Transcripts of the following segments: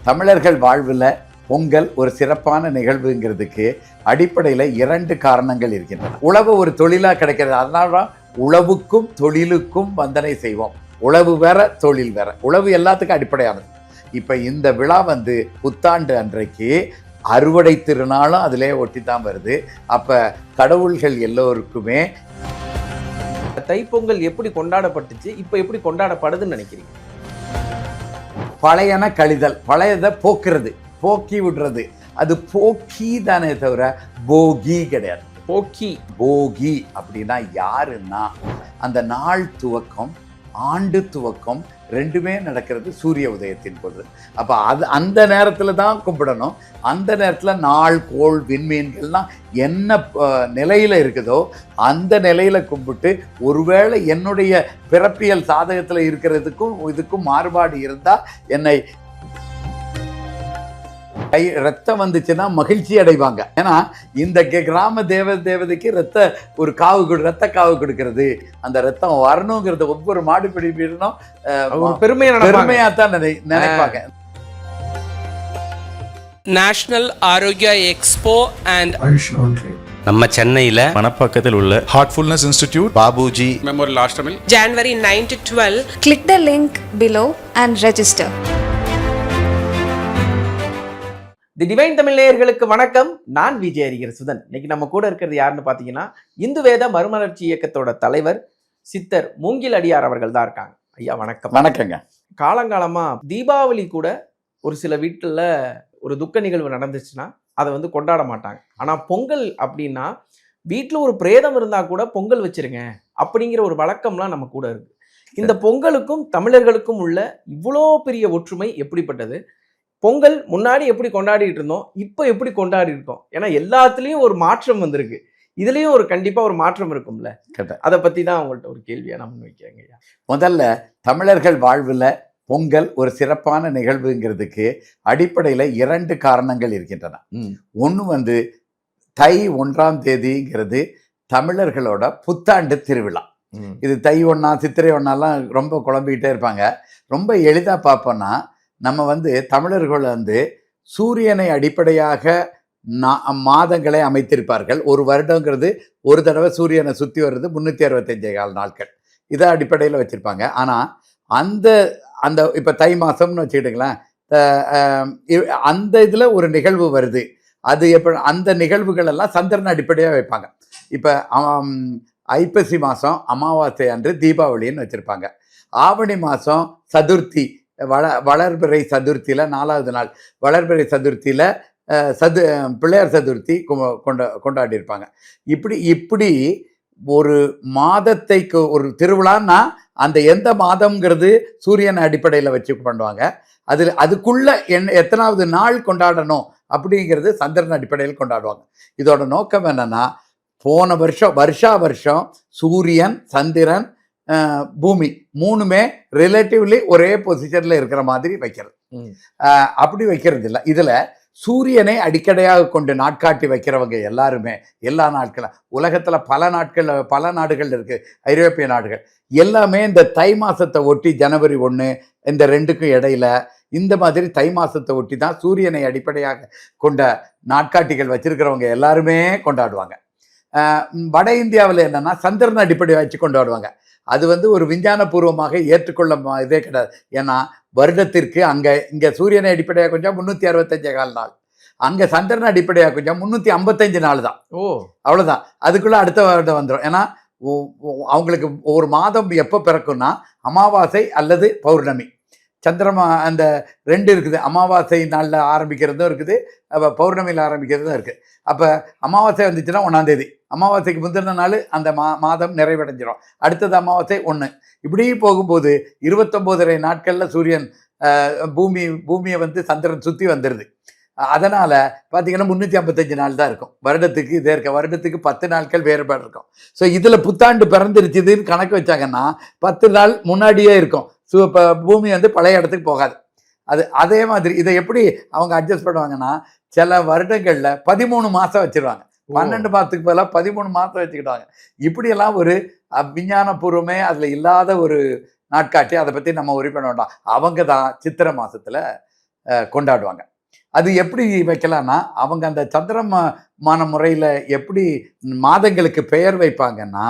தமிழர்கள் வாழ்வில் பொங்கல் ஒரு சிறப்பான நிகழ்வுங்கிறதுக்கு அடிப்படையில் 2 காரணங்கள் இருக்கின்றன. உழவு ஒரு தொழிலாக கிடைக்கிறது, அதனால தான் உழவுக்கும் தொழிலுக்கும் வந்தனை செய்வோம். உழவு வேற, தொழில் வேற. உழவு எல்லாத்துக்கும் அடிப்படையானது. இப்போ இந்த விழா புத்தாண்டு அன்றைக்கு அறுவடை திருநாளும் அதிலே ஒட்டி தான் வருது. அப்போ கடவுள்கள் எல்லோருக்குமே தைப்பொங்கல் எப்படி கொண்டாடப்பட்டுச்சு, இப்போ எப்படி கொண்டாடப்படுதுன்னு நினைக்கிறீங்க? பழையன கழிதல், பழையதை போக்குறது, போக்கி விடுறது. அது போக்கி தானே தவிர போகி கிடையாது. போகி அப்படின்னா யாருன்னா அந்த நாள் துவக்கம், ஆண்டு துவக்கம் ரெண்டுமே நடக்கிறது சூரிய உதயத்தின் பொழுது. அப்போ அந்த நேரத்தில் தான் கும்பிடணும். அந்த நேரத்தில் நாள், கோள், விண்மீன்கள்லாம் என்ன நிலையில் இருக்குதோ அந்த நிலையில் கும்பிட்டு, ஒருவேளை என்னுடைய பிறப்பியல் சாதகத்தில் இருக்கிறதுக்கும் இதுக்கும் மாறுபாடு இருந்தால் என்னை ரத்தம் வந்துச்சுன்னா மகிழ்ச்சி அடைவாங்க. ஏன்னா இந்த கிராம தேவதைக்கு ரத்த காவு கொடுக்கிறது, அந்த ரத்தம் வரணுங்கிறது ஒவ்வொரு மாடு பிடிப்பிடணும் பெருமையா தான் நினைப்பாங்க. நேஷனல் ஆரோக்கியா எக்ஸ்போ அண்ட் நம்ம சென்னையில மணப்பாக்கத்தில் உள்ள ஹார்ட்ஃபுல்னஸ் இன்ஸ்டிடியூட், பாபுஜி மெமோரியல் ஆஷ்டமில் January 9 to 12. Click the link below and register. The divine Tamil நேயர்களுக்கு வணக்கம். நான் விஜய் அறிஞர் சுதன். இன்னைக்கு நம்ம கூட இருக்கிறது யாருன்னு பார்த்தீங்கன்னா, இந்து வேத மறுமலர்ச்சி இயக்கத்தோட தலைவர் சித்தர் மூங்கில் அடியார் அவர்கள் தான் இருக்காங்க. ஐயா வணக்கம். வணக்கங்க. காலங்காலமா தீபாவளி கூட ஒரு சில வீட்டில் ஒரு துக்க நிகழ்வு நடந்துச்சுன்னா அதை கொண்டாட மாட்டாங்க. ஆனால் பொங்கல் அப்படின்னா வீட்டில் ஒரு பிரேதம் இருந்தால் கூட பொங்கல் வச்சிருங்க அப்படிங்கிற ஒரு வழக்கம்லாம் நம்ம கூட இருக்கு. இந்த பொங்கலுக்கும் தமிழர்களுக்கும் உள்ள இவ்வளோ பெரிய ஒற்றுமை எப்படிப்பட்டது? பொங்கல் முன்னாடி எப்படி கொண்டாடிட்டு இருந்தோம், இப்போ எப்படி கொண்டாடி இருக்கோம்? ஏன்னா எல்லாத்துலேயும் ஒரு மாற்றம் வந்திருக்கு, இதுலேயும் கண்டிப்பா ஒரு மாற்றம் இருக்கும்ல. அதை பற்றி தான் அவங்கள்ட்ட ஒரு கேள்வியாக நான் முன்வைக்கிறேங்க. முதல்ல தமிழர்கள் வாழ்வில் பொங்கல் ஒரு சிறப்பான நிகழ்வுங்கிறதுக்கு அடிப்படையில் 2 காரணங்கள் இருக்கின்றன. ஒன்று தை 1ஆம் தேதிங்கிறது தமிழர்களோட புத்தாண்டு திருவிழா. இது தை 1, சித்திரை 1 ரொம்ப குழம்பிக்கிட்டே இருப்பாங்க. ரொம்ப எளிதாக பார்ப்போன்னா, நம்ம தமிழர்கள் சூரியனை அடிப்படையாக மாதங்களை அமைத்திருப்பார்கள். ஒரு வருடங்கிறது ஒரு தடவை சூரியனை சுற்றி வர்றது 365 நாட்கள். இதை அடிப்படையில் வச்சுருப்பாங்க. ஆனால் அந்த இப்போ தை மாதம்னு வச்சுக்கிட்டுங்களேன், அந்த இதில் ஒரு நிகழ்வு வருது. அது அந்த நிகழ்வுகள் எல்லாம் சந்திரன் அடிப்படையாக வைப்பாங்க. இப்போ ஐப்பசி மாதம் அமாவாசை அன்று தீபாவளின்னு வச்சுருப்பாங்க. ஆவணி மாதம் சதுர்த்தி, வளர்பிறை சதுர்த்தியில் 4வது நாள் வளர்பிறை சதுர்த்தியில் பிள்ளையார் சதுர்த்தி கொண்டாடி இருப்பாங்க. இப்படி ஒரு மாதத்தைக்கு ஒரு திருவிழான்னா அந்த எந்த மாதம்ங்கிறது சூரியன் அடிப்படையில் வச்சு பண்ணுவாங்க. அதுக்குள்ள எத்தனாவது நாள் கொண்டாடணும் அப்படிங்கிறது சந்திரன் அடிப்படையில் கொண்டாடுவாங்க. இதோட நோக்கம் என்னன்னா, போன வருஷம் சூரியன், சந்திரன், பூமி 3மே ரிலேட்டிவ்லி ஒரே பொசிஷன்ல இருக்கிற மாதிரி வைக்கிறது. அப்படி வைக்கிறது இல்லை. இதுல சூரியனை அடிக்கடையாக கொண்டு நாட்காட்டி வைக்கிறவங்க எல்லாருமே எல்லா நாட்களும் உலகத்துல பல நாடுகள் இருக்கு. ஐரோப்பிய நாடுகள் எல்லாமே இந்த தை மாசத்தை ஒட்டி ஜனவரி 1 இந்த 2க்கும் இடையில இந்த மாதிரி தை மாசத்தை ஒட்டி தான் சூரியனை அடிப்படையாக கொண்ட நாட்காட்டிகள் வச்சிருக்கிறவங்க எல்லாருமே கொண்டாடுவாங்க. வட இந்தியாவில் என்னன்னா சந்திரன் அடிப்படையை வச்சு கொண்டாடுவாங்க. அது ஒரு விஞ்ஞானபூர்வமாக ஏற்றுக்கொள்ள இதே கிடையாது. ஏன்னா வருடத்திற்கு இங்கே சூரியனை அடிப்படையாக கொஞ்சம் 365 நாள், அங்கே சந்திரன் அடிப்படையாக கொஞ்சம் 355 நாள் தான். அவ்வளோதான். அதுக்குள்ளே அடுத்த வருடம் வந்துடும். ஏன்னா அவங்களுக்கு ஒரு மாதம் எப்போ பிறக்கும்னா அமாவாசை அல்லது பௌர்ணமி. சந்திரமா அந்த 2 இருக்குது. அமாவாசை நாளில் ஆரம்பிக்கிறதும் இருக்குது, பௌர்ணமியில் ஆரம்பிக்கிறதும் இருக்குது. அப்போ அமாவாசை வந்துச்சுன்னா 1ஆம் தேதி, அமாவாசைக்கு முந்தின நாள் அந்த மாதம் நிறைவடைஞ்சிடும். அடுத்தது அமாவாசை 1. இப்படி போகும்போது 29.5 நாட்களில் சூரியன் பூமியை சந்திரன் சுற்றி வந்துடுது. அதனால் பார்த்தீங்கன்னா 355 நாள் தான் இருக்கும். வருடத்துக்கு இதே இருக்க, வருடத்துக்கு 10 நாட்கள் வேறுபாடு இருக்கும். ஸோ இதில் புத்தாண்டு பிறந்துருச்சுதுன்னு கணக்கு வச்சாங்கன்னா 10 நாள் முன்னாடியே இருக்கும். இப்போ பூமி பழைய இடத்துக்கு போகாது. அதே மாதிரி இதை எப்படி அவங்க அட்ஜஸ்ட் பண்ணுவாங்கன்னா, சில வருடங்களில் 13 மாதம் வச்சிருவாங்க. 12 மாதத்துக்கு பதிலாக 13 மாதம் வச்சுக்கிட்டாங்க. இப்படியெல்லாம் ஒரு விஞ்ஞானபூர்வமே அதில் இல்லாத ஒரு நாட்காட்டி. அதை பற்றி நம்ம உரி பண்ண வேண்டாம். அவங்க தான் சித்திரை மாதத்தில் கொண்டாடுவாங்க. அது எப்படி வைக்கலாம்னா, அவங்க அந்த சந்திரமான முறையில் எப்படி மாதங்களுக்கு பெயர் வைப்பாங்கன்னா,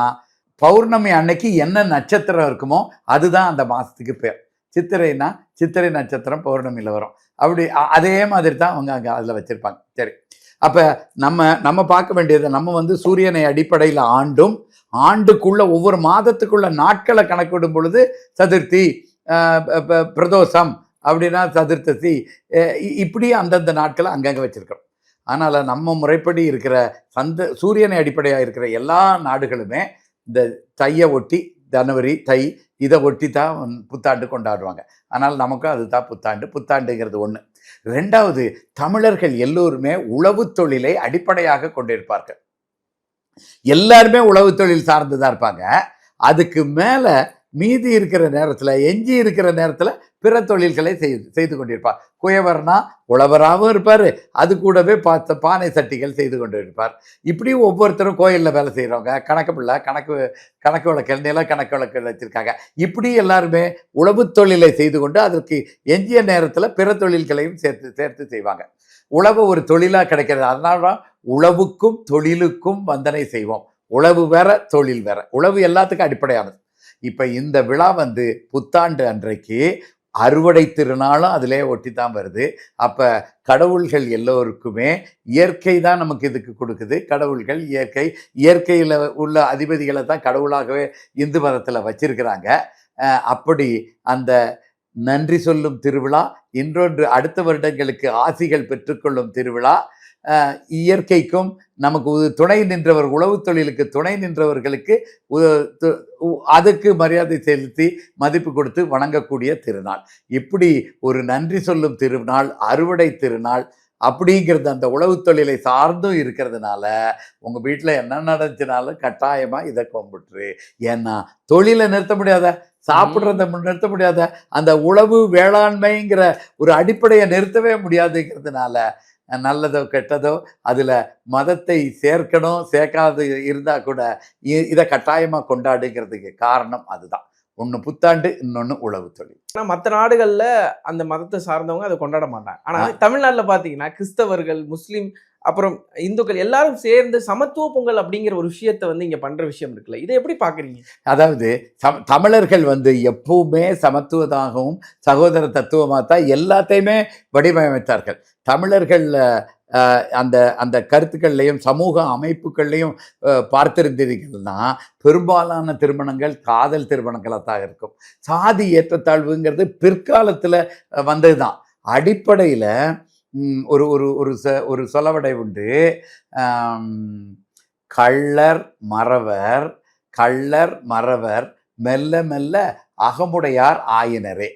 பௌர்ணமி அன்னைக்கு என்ன நட்சத்திரம் இருக்குமோ அதுதான் அந்த மாதத்துக்கு பேர். சித்திரைனா சித்திரை நட்சத்திரம் பௌர்ணமியில் வரும். அப்படி அதே மாதிரி தான் அவங்க அங்கே அதில் வச்சுருப்பாங்க. சரி, அப்போ நம்ம பார்க்க வேண்டியது, நம்ம சூரியனை அடிப்படையில் ஆண்டும் ஆண்டுக்குள்ள ஒவ்வொரு மாதத்துக்குள்ள நாட்களை கணக்கிடும் பொழுது சதுர்த்தி, பிரதோஷம் அப்படின்னா சதுர்த்தசி, இப்படி அந்தந்த நாட்களை அங்கங்கே வச்சிருக்கிறோம். அதனால் நம்ம முறைப்படி இருக்கிற சூரியனை அடிப்படையாக இருக்கிற எல்லா நாடுகளுமே இந்த தையை ஒட்டி, ஜனவரி தை இதை ஒட்டி தான் புத்தாண்டு கொண்டாடுவாங்க. அதனால் நமக்கும் அதுதான் புத்தாண்டுங்கிறது ஒன்று. ரெண்டாவது, தமிழர்கள் எல்லோருமே உழவு தொழிலை அடிப்படையாக கொண்டிருப்பார்கள். எல்லாருமே உழவு தொழில் சார்ந்துதான் இருப்பாங்க. அதுக்கு மேல மீதி இருக்கிற நேரத்துல, எஞ்சி இருக்கிற நேரத்துல பிற தொழில்களை செய்து கொண்டிருப்பார். குயவர்னா உழவராகவும் இருப்பார், அது கூடவே பானை சட்டிகள் செய்து கொண்டு இருப்பார். இப்படி ஒவ்வொருத்தரும் கோயிலில் வேலை செய்கிறவங்க, கணக்கு பிள்ளை, கணக்கு வழக்கல், நில கணக்கு வழக்கல் வச்சுருக்காங்க. இப்படி எல்லாருமே உழவு தொழிலை செய்து கொண்டு அதற்கு எஞ்சிய நேரத்தில் பிற தொழில்களையும் சேர்த்து செய்வாங்க. உழவு ஒரு தொழிலாக கிடைக்கிறது. அதனால தான் உழவுக்கும் தொழிலுக்கும் வந்தனை செய்வோம். உழவு வேற, தொழில் வேற. உழவு எல்லாத்துக்கும் அடிப்படையானது. இப்போ இந்த விழா புத்தாண்டு அன்றைக்கு அறுவடை திருநாளும் அதிலே ஒட்டி தான் வருது. அப்போ கடவுள்கள் எல்லோருக்குமே இயற்கை தான் நமக்கு இதுக்கு கொடுக்குது. கடவுள்கள் இயற்கையில் உள்ள அதிபதிகளை தான் கடவுளாகவே இந்து மதத்தில் வச்சிருக்கிறாங்க. அப்படி அந்த நன்றி சொல்லும் திருவிழா, இன்னொன்று அடுத்த வருடங்களுக்கு ஆசிகள் பெற்றுக்கொள்ளும் திருவிழா, இயற்கைக்கும் நமக்கு துணை நின்றவர், உழவு தொழிலுக்கு துணை நின்றவர்களுக்கு அதுக்கு மரியாதை செலுத்தி மதிப்பு கொடுத்து வணங்கக்கூடிய திருநாள். இப்படி ஒரு நன்றி சொல்லும் திருநாள், அறுவடை திருநாள் அப்படிங்கிறது அந்த உழவு தொழிலை சார்ந்தும் இருக்கிறதுனால உங்கள் வீட்டில் என்ன நடந்துச்சுனாலும் கட்டாயமாக இதை கும்பிட்டுரு. ஏன்னா தொழிலை நிறுத்த முடியாத, சாப்பிட்றத நிறுத்த முடியாத, அந்த உழவு வேளாண்மைங்கிற ஒரு அடிப்படையை நிறுத்தவே முடியாதுங்கிறதுனால நல்லதோ கெட்டதோ அதில் மதத்தை சேர்க்கணும், சேர்க்காது இருந்தால் கூட இதை கட்டாயமாக கொண்டாடுங்கிறதுக்கு காரணம் அதுதான். ஒன்று புத்தாண்டு, இன்னொன்று உழவு தொழில். ஆனால் மற்ற நாடுகளில் அந்த மதத்தை சார்ந்தவங்க அதை கொண்டாட மாட்டாங்க. ஆனால் தமிழ்நாட்டில் பார்த்தீங்கன்னா கிறிஸ்தவர்கள், முஸ்லீம், அப்புறம் இந்துக்கள் எல்லாரும் சேர்ந்து சமத்துவ பொங்கல் அப்படிங்கிற ஒரு விஷயத்தை இங்கே பண்ணுற விஷயம் இருக்குல்ல, இதை எப்படி பார்க்குறீங்க? அதாவது தமிழர்கள் எப்பவுமே சமத்துவதாகவும் சகோதர தத்துவமாக தான் எல்லாத்தையுமே வடிவமைத்தார்கள். தமிழர்கள் அந்த அந்த கருத்துக்கள்லையும் சமூக அமைப்புகள்லையும் பார்த்திருந்தீர்கள்னா பெரும்பாலான திருமணங்கள் காதல் திருமணங்களாக தான் இருக்கும். சாதி ஏற்றத்தாழ்வுங்கிறது பிற்காலத்தில் வந்தது தான். அடிப்படையில் ஒரு சொலவடை உண்டு. கள்ளர் மறவர் மெல்ல மெல்ல அகமுடையார் ஆயினரே.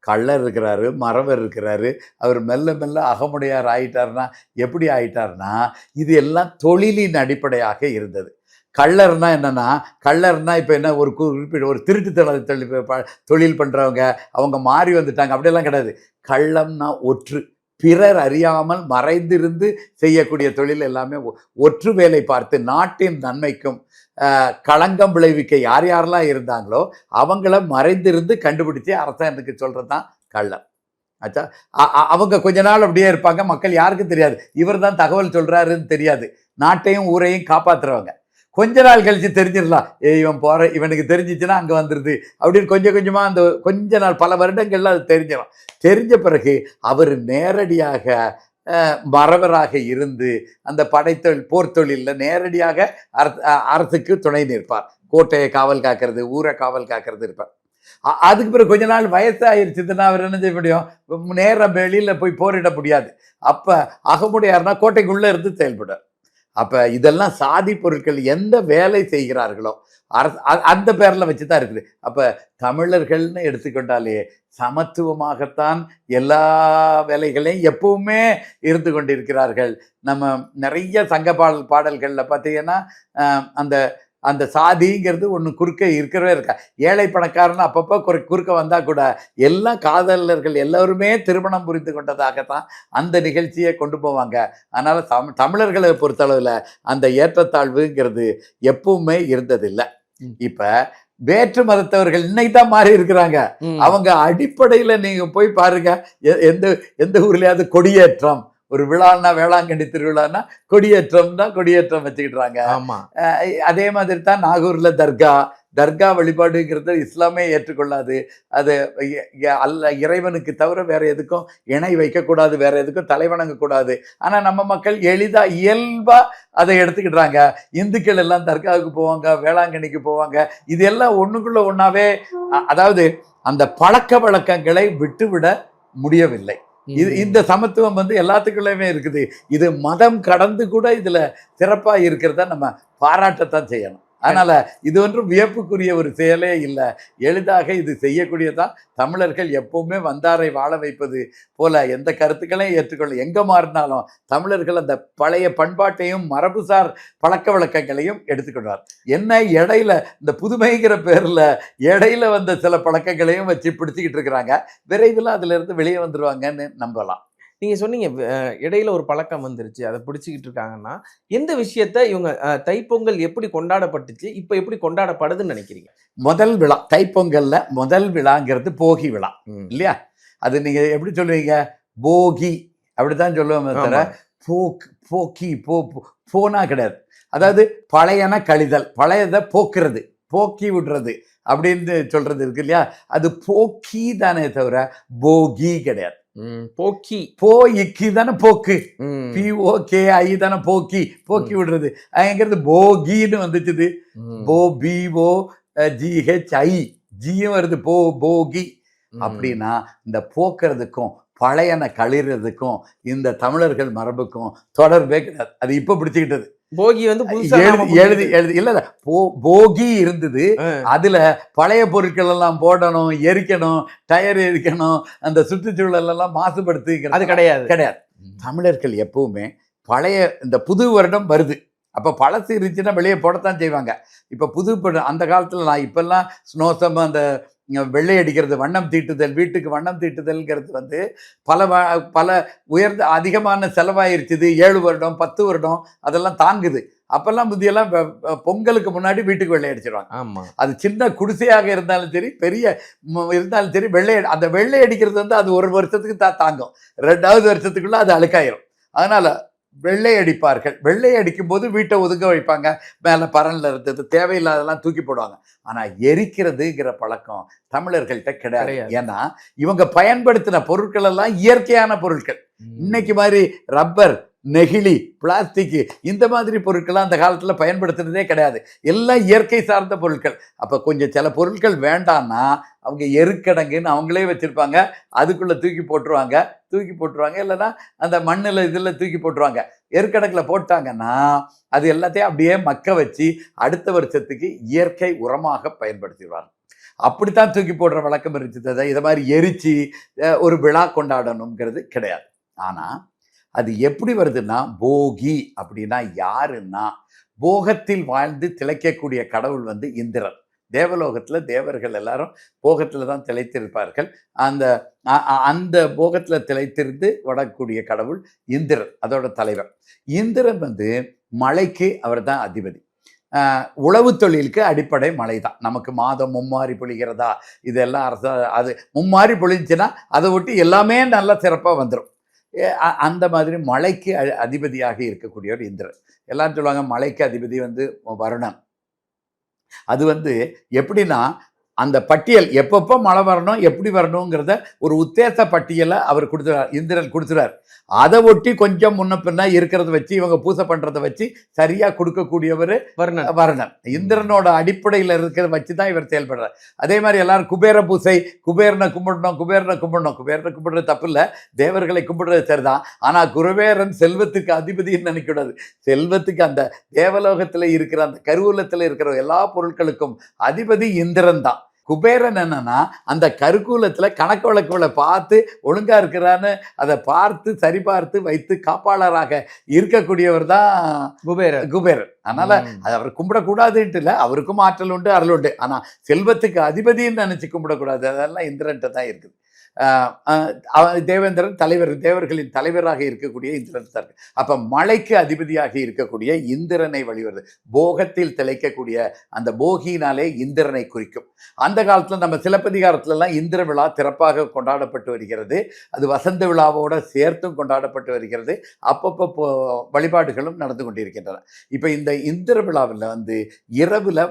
கள்ளர் இருக்கிறாரு, மறவர் இருக்கிறாரு, அவர் மெல்ல மெல்ல அகமுடையார் ஆயிட்டார்னா எப்படி ஆயிட்டார்னா இது எல்லாம் தொழிலின் அடிப்படையாக இருந்தது. கள்ளர்னா என்னன்னா, கள்ளர்னா இப்போ என்ன, ஒரு திருட்டு தொழில் பண்ணுறவங்க அவங்க மாறி வந்துட்டாங்க, அப்படியெல்லாம் கிடையாது. கள்ளம்னா ஒற்று, பிறர் அறியாமல் மறைந்திருந்து செய்யக்கூடிய தொழில் எல்லாமே ஒற்று வேலை பார்த்து நாட்டின் நன்மைக்கும் களங்கம் விளைவிக்க யார் யாரெல்லாம் இருந்தாங்களோ அவங்கள மறைந்திருந்து கண்டுபிடிச்சி அரசாங்கத்துக்கு சொல்கிறது தான் கள்ளம். ஆச்சா, அவங்க கொஞ்ச நாள் அப்படியே இருப்பாங்க, மக்கள் யாருக்கும் தெரியாது, இவர் தான் தகவல் சொல்கிறாருன்னு தெரியாது, நாட்டையும் ஊரையும் காப்பாற்றுறவங்க. கொஞ்ச நாள் கழிச்சு தெரிஞ்சிடலாம், இவனுக்கு தெரிஞ்சிச்சுன்னா அங்கே வந்துடுது அப்படின்னு கொஞ்சம் கொஞ்சமாக அந்த கொஞ்ச நாள் பல வருடங்கள்ல அது தெரிஞ்சிடும். தெரிஞ்ச பிறகு அவர் நேரடியாக மறவராக இருந்து அந்த போர் தொழிலில் நேரடியாக அரசுக்கு துணை நிற்பார். கோட்டையை காவல் காக்கிறது, ஊரை காவல் காக்கிறது இருப்பார். அதுக்கு பிறகு கொஞ்ச நாள் வயசாயிருச்சுன்னா அவர் என்ன செய்ய முடியும், நேரம் வெளியில் போய் போரிட முடியாது. அப்போ அகமுடையார்னா கோட்டைக்குள்ளே இருந்து செயல்படுவார். அப்போ இதெல்லாம் சாதி பொருட்கள் எந்த வேலை செய்கிறார்களோ அந்த பேரில் வச்சு தான் இருக்குது. அப்போ தமிழர்கள்னு எடுத்துக்கொண்டாலே சமத்துவமாகத்தான் எல்லா வேலைகளையும் எப்பவுமே இருந்து கொண்டிருக்கிறார்கள். நம்ம நிறைய சங்க பாடல்களில் பார்த்தீங்கன்னா அந்த அந்த சாதிங்கிறது ஒன்று குறுக்க இருக்கவே இருக்கா. ஏழை பணக்காரன்னு அப்பப்போ குறுக்க வந்தால் கூட எல்லா காதலர்கள் எல்லோருமே திருமணம் புரிந்து கொண்டதாகத்தான் அந்த நிகழ்ச்சியை கொண்டு போவாங்க. அதனால் தமிழர்களை பொறுத்தளவில் அந்த ஏற்றத்தாழ்வுங்கிறது எப்பவுமே இருந்ததில்லை. இப்போ வேற்று மதத்தவர்கள் இன்னைக்கு தான் மாறி இருக்கிறாங்க. அவங்க அடிப்படையில நீங்க போய் பாருங்க, எந்த எந்த ஊர்லயாவது கொடியேற்றம், ஒரு விழான்னா வேளாங்கண்ணி திருவிழான்னா கொடியேற்றம் வச்சுக்கிட்டாங்க. அதே மாதிரி தான் நாகூர்ல தர்கா வழிபாடுங்கிறது இஸ்லாமே ஏற்றுக்கொள்ளாது. அது அல்ல, இறைவனுக்கு தவிர வேற எதுக்கும் இணை வைக்கக்கூடாது, வேற எதுக்கும் தலைவணங்கக்கூடாது. ஆனா நம்ம மக்கள் எளிதா இயல்பா அதை எடுத்துக்கிட்டாங்க. இந்துக்கள் எல்லாம் தர்காவுக்கு போவாங்க, வேளாங்கண்ணிக்கு போவாங்க. இது எல்லாம் ஒண்ணுக்குள்ள ஒன்னாவே, அதாவது அந்த பழக்க வழக்கங்களை விட்டுவிட முடியவில்லை. இந்த சமத்துவம் எல்லாத்துக்குள்ளேயுமே இருக்குது. இது மதம் கடந்து கூட இதுல சிறப்பா இருக்கிறத நம்ம பாராட்டத்தான் செய்யணும். அதனால இது ஒன்றும் வியப்புக்குரிய ஒரு செயலே இல்லை. எளிதாக இது செய்யக்கூடியதான். தமிழர்கள் எப்பவுமே வந்தாரை வாழ வைப்பது போல எந்த கருத்துக்களையும் ஏற்றுக்கொள்ள, எங்க மாறினாலும் தமிழர்கள் அந்த பழைய பண்பாட்டையும் மரபுசார் பழக்க வழக்கங்களையும் எடுத்துக்கொண்டார். என்ன இடையில இந்த புதுமைங்கிற பேர்ல இடையில வந்த சில பழக்கங்களையும் வச்சு பிடிச்சிக்கிட்டு இருக்கிறாங்க. விரைவில் அதுல இருந்து வெளியே வந்துருவாங்கன்னு நம்பலாம். நீங்க சொன்னீங்க இடையில ஒரு பழக்கம் வந்துருச்சு, அதை பிடிச்சிக்கிட்டு இருக்காங்கன்னா, எந்த விஷயத்த இவங்க தைப்பொங்கல் எப்படி கொண்டாடப்பட்டுச்சு, இப்ப எப்படி கொண்டாடப்படுதுன்னு நினைக்கிறீங்க? முதல் விழா தைப்பொங்கல்ல முதல் விழாங்கிறது போகி விழா இல்லையா? அது நீங்க எப்படி சொல்லுவீங்க? போகி அப்படித்தான் சொல்லுவோம். தவிர போக்கி போனா கிடையாது. அதாவது பழையன கழிதல், பழையதை போக்குறது, போக்கி விடுறது அப்படின்னு சொல்றது இருக்கு இல்லையா? அது போக்கி தானே தவிர போகி கிடையாது. போக்கி தானே போக்கு, POKI தானே போக்கி விடுறது. அங்கிறது போகின்னு வந்துச்சுது. BOGHI ஜியும் வருது, போகி. அப்படின்னா இந்த போக்குறதுக்கும் பழையன கழிறதுக்கும் இந்த தமிழர்கள் மரபுக்கும் தொடர்பே கிடையாது. அது இப்ப பிடிச்சுக்கிட்டது. போகி எழுதி இல்ல போகி இருந்தது. அதுல பழைய பொருட்கள் எல்லாம் போடணும், எரிக்கணும், டயர் எரிக்கணும், அந்த சுற்றுச்சூழல் எல்லாம் மாசுபடுத்து அது கிடையாது. தமிழர்கள் எப்பவுமே பழைய இந்த புது வருடம் வருது, அப்ப பழசு இருந்துச்சுன்னா வெளியே போடத்தான் செய்வாங்க. இப்ப புது அந்த காலத்துல நான் இப்பெல்லாம் ஸ்னோசம், அந்த வெள்ளை அடிக்கிறது, வண்ணம் தீட்டுதல், வீட்டுக்கு வண்ணம் தீட்டுதல்ங்கிறது பல உயர்ந்த அதிகமான செலவாயிருச்சுது. 7 வருடம் 10 வருடம் அதெல்லாம் தாங்குது. அப்பெல்லாம் புதியெல்லாம் பொங்கலுக்கு முன்னாடி வீட்டுக்கு வெள்ளை அடிச்சிருவாங்க. அது சின்ன குடிசையாக இருந்தாலும் சரி, பெரிய இருந்தாலும் சரி, அந்த வெள்ளை அடிக்கிறது அது 1 வருஷத்துக்கு தாங்கும். 2வது வருஷத்துக்குள்ள அது அழுக்காயிரும். அதனால வெள்ளை அடிப்பார்கள். வெள்ளை அடிக்கும் போது வீட்டை ஒதுங்க வைப்பாங்க. மேல பரன்ல இருந்தது தேவையில்லாதெல்லாம் தூக்கி போடுவாங்க. ஆனா எரிக்கிறதுங்கிற பழக்கம் தமிழர்கள்ட்ட கிடையாது. ஏன்னா இவங்க பயன்படுத்தின பொருட்கள் எல்லாம் இயற்கையான பொருட்கள். இன்னைக்கு மாதிரி ரப்பர், நெகிழி, பிளாஸ்டிக் இந்த மாதிரி பொருட்கள் அந்த காலத்துல பயன்படுத்துறதே கிடையாது. எல்லாம் இயற்கை சார்ந்த பொருட்கள். அப்ப கொஞ்சம் சில பொருட்கள் வேண்டாம்னா அவங்க எருக்கடங்குன்னு அவங்களே வச்சிருப்பாங்க, அதுக்குள்ள தூக்கி போட்டுருவாங்க. இல்லைன்னா அந்த மண்ணில் இதில் தூக்கி போட்டுருவாங்க. எருக்கடங்கில் போட்டாங்கன்னா அது எல்லாத்தையும் அப்படியே மக்க வச்சு அடுத்த வருஷத்துக்கு இயற்கை உரமாக பயன்படுத்திடுவாங்க. அப்படித்தான் தூக்கி போடுற வழக்கம் இருந்துச்சு. இதை மாதிரி எரிச்சு ஒரு விழா கொண்டாடணுங்கிறது கிடையாது. ஆனா அது எப்படி வருதுன்னா, போகி அப்படின்னா யாருன்னா, போகத்தில் வாழ்ந்து திளைக்கக்கூடிய கடவுள் இந்திரன். தேவலோகத்துல தேவர்கள் எல்லாரும் போகத்துல தான் திளைத்திருப்பார்கள். அந்த போகத்துல திளைத்திருந்து வரக்கூடிய கடவுள் இந்திரன், அதோட தலைவர். இந்திரன் மழைக்கு அவர் தான் அதிபதி. உழவு தொழிலுக்கு அடிப்படை மழை தான். நமக்கு மாதம் மும்மாரி பொழிகிறதா, இதெல்லாம் அது மும்மாரி பொழிஞ்சுன்னா அதை ஒட்டி எல்லாமே நல்லா சிறப்பா வந்துடும். அந்த மாதிரி மழைக்கு அதிபதியாக இருக்கக்கூடியவர் இந்திரன். எல்லாரும் சொல்லுவாங்க மழைக்கு அதிபதி வருணன். அது எப்படின்னா, அந்த பட்டியல் எப்பப்போ மழை வரணும், எப்படி வரணுங்கிறத ஒரு உத்தேச பட்டியலை அவர் கொடுத்துறார், இந்திரன் கொடுத்துறார். அதை ஒட்டி கொஞ்சம் முன்ன பின்னா இருக்கிறத வச்சு இவங்க பூசை பண்றதை வச்சு சரியா கொடுக்கக்கூடியவர் வருணன். இந்திரனோட அடிப்படையில் இருக்கிறத வச்சு தான் இவர் செயல்படுறார். அதே மாதிரி எல்லாரும் குபேர பூசை, குபேரனை கும்பிடுறது தப்பு இல்லை, தேவர்களை கும்பிடுறது சரிதான். ஆனா குருவேரன் செல்வத்துக்கு அதிபதினு நினைக்கூடாது. செல்வத்துக்கு அந்த தேவலோகத்துல இருக்கிற அந்த கருவூலத்துல இருக்கிற எல்லா பொருட்களுக்கும் அதிபதி இந்திரன் தான். குபேரன் என்னன்னா அந்த கருக்கூலத்துல கணக்கு வழக்குகளை பார்த்து ஒழுங்கா இருக்கிறான்னு அதை பார்த்து சரி பார்த்து வைத்து காப்பாளராக இருக்கக்கூடியவர் தான் குபேரன். அதனால அது அவர் கும்பிடக்கூடாதுன்ட்டு இல்லை, அவருக்கும் ஆற்றல் உண்டு, அருள் உண்டு. ஆனா செல்வத்துக்கு அதிபதின்னு நினைச்சு கும்பிடக்கூடாது. அதெல்லாம் இந்திரன்ட்ட தான் இருக்குது. தேவேந்திரன் தேவர்களின் தலைவராக இருக்கக்கூடிய இந்திரன் தான் இருக்கு. அப்ப மலைக்கு அதிபதியாக இருக்கக்கூடிய இந்திரனை வழிவருது. போகத்தில் திளைக்கக்கூடிய அந்த போகியினாலே இந்திரனை குறிக்கும். அந்த காலத்துல நம்ம சிலப்பதிகாரத்துல எல்லாம் இந்திர விழா சிறப்பாக கொண்டாடப்பட்டு வருகிறது. அது வசந்த விழாவோட சேர்த்தும் கொண்டாடப்பட்டு வருகிறது. அப்பப்போ வழிபாடுகளும் நடந்து கொண்டிருக்கின்றன. இப்ப இந்த இந்திர விழாவில் இரவுல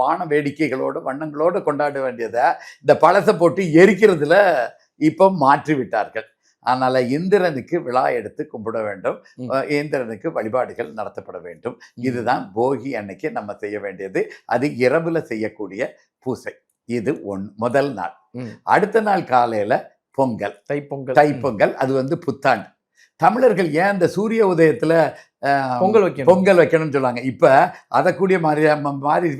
வான வேடிக்கைகளோடு வண்ணங்களோடு கொண்டாட வேண்டியதை இந்த பழசை போட்டு எரிக்கிறதுல இப்போ மாற்றி விட்டார்கள். அதனால இந்திரனுக்கு விழா எடுத்து கும்பிட வேண்டும், இந்திரனுக்கு வழிபாடுகள் நடத்தப்பட வேண்டும். இதுதான் போகி அன்னைக்கு நம்ம செய்ய வேண்டியது. அது இரவுல செய்யக்கூடிய பூசை. இது முதல் நாள். அடுத்த நாள் காலையில பொங்கல், தைப்பொங்கல். அது புத்தாண்டு. தமிழர்கள் ஏன் இந்த சூரிய உதயத்துல பொங்கல் வைக்கணும்னு சொல்லுவாங்க. இப்ப அதை கூடிய மாறி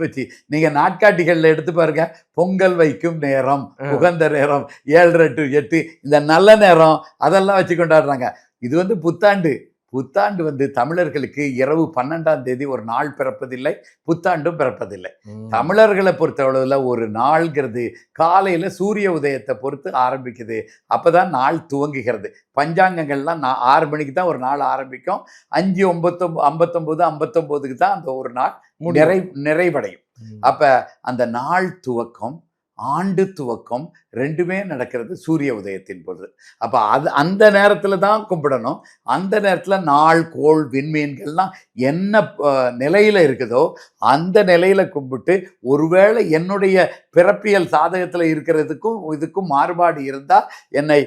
வச்சு நீங்க நாட்காட்டிகள்ல எடுத்து பாருங்க. பொங்கல் வைக்கும் நேரம், உகந்த நேரம் 7:30 to 8, இந்த நல்ல நேரம் அதெல்லாம் வச்சு கொண்டாடுறாங்க. இது புத்தாண்டு. புத்தாண்டு தமிழர்களுக்கு இரவு 12ஆம் தேதி ஒரு நாள் பிறப்பதில்லை, புத்தாண்டும் பிறப்பதில்லை. தமிழர்களை பொறுத்தளவுல ஒரு நாள்ங்கிறது காலையில சூரிய உதயத்தை பொறுத்து ஆரம்பிக்குது. அப்பதான் நாள் துவங்குகிறது. பஞ்சாங்கங்கள்லாம் 6 மணிக்கு தான் ஒரு நாள் ஆரம்பிக்கும். 5:59 தான் அந்த ஒரு நாள் நிறைவடையும். அப்ப அந்த நாள் துவக்கம், ஆண்டு துவக்கம் ரெண்டுமே நடக்கிறது சூரிய உதயத்தின் பொழுது. அப்போ அந்த நேரத்தில் தான் கும்பிடணும். அந்த நேரத்தில் நாள், கோள், விண்மீன்கள்லாம் என்ன நிலையில் இருக்குதோ அந்த நிலையில் கும்பிட்டு, ஒருவேளை என்னுடைய பிறப்பியல் சாதகத்தில் இருக்கிறதுக்கும் இதுக்கும் மாறுபாடு இருந்தால் என்னை